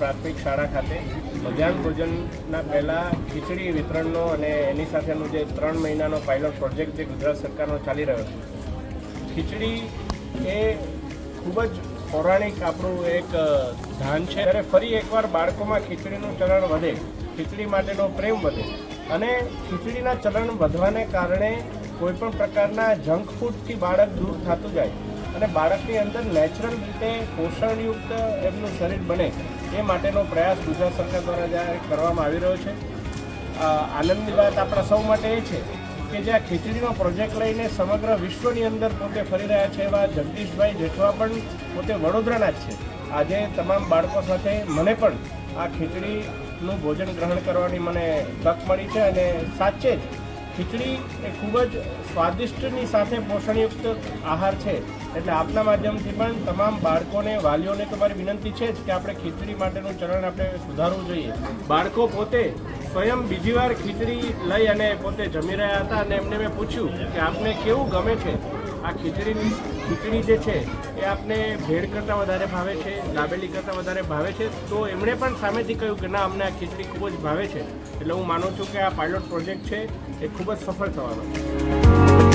પ્રાથમિક શાળા ખાતે મધ્યાહન ભોજનના પહેલાં ખીચડી વિતરણનો અને એની સાથેનો જે 3 મહિનાનો પાયલોટ પ્રોજેક્ટ જે ગુજરાત સરકારનો ચાલી રહ્યો છે. ખીચડી એ ખૂબ જ પૌરાણિક આપણું એક ધાન છે. ત્યારે ફરી એકવાર બાળકોમાં ખીચડીનું ચલણ વધે, ખીચડી માટેનો પ્રેમ વધે અને ખીચડીના ચલણ વધવાને કારણે કોઈપણ પ્રકારના જંક ફૂડથી બાળક દૂર થતું જાય અને બાળકની અંદર નેચરલ રીતે પોષણયુક્ત એમનું શરીર બને એ માટેનો પ્રયાસ ગુજરાત સરકાર દ્વારા જ્યારે કરવામાં આવી રહ્યો છે. આનંદની વાત આપણા સૌ માટે એ છે કે જે આ ખીચડીનો પ્રોજેક્ટ લઈને સમગ્ર વિશ્વની અંદર પોતે ફરી રહ્યા છે એવા જગદીશભાઈ જેઠવા પણ પોતે વડોદરાના જ છે. આજે તમામ બાળકો સાથે મને પણ આ ખીચડીનું ભોજન ગ્રહણ કરવાની મને તક મળી છે અને સાચે જ ખીચડી એ ખૂબ જ સ્વાદિષ્ટની સાથે પોષણયુક્ત આહાર છે. એટલે આપના માધ્યમથી પણ તમામ બાળકોને, વાલીઓને તો મારી વિનંતી છે જ કે આપણે ખીચડી માટેનું ચલણ આપણે સુધારવું જોઈએ. બાળકો પોતે સ્વયં બીજી વાર ખીચડી લઈ અને પોતે જમી રહ્યા હતા અને એમને મેં પૂછ્યું કે આપને કેવું ગમે છે આ ખીચડી જે છે એ આપને ભેળ કરતાં વધારે ભાવે છે, દાબેલી કરતાં વધારે ભાવે છે? તો એમણે પણ સામેથી કહ્યું કે ના, અમને આ ખીચડી ખૂબ જ ભાવે છે. એટલે હું માનું છું કે આ પાયલોટ પ્રોજેક્ટ છે એ ખૂબ જ સફળ થવાનો છે.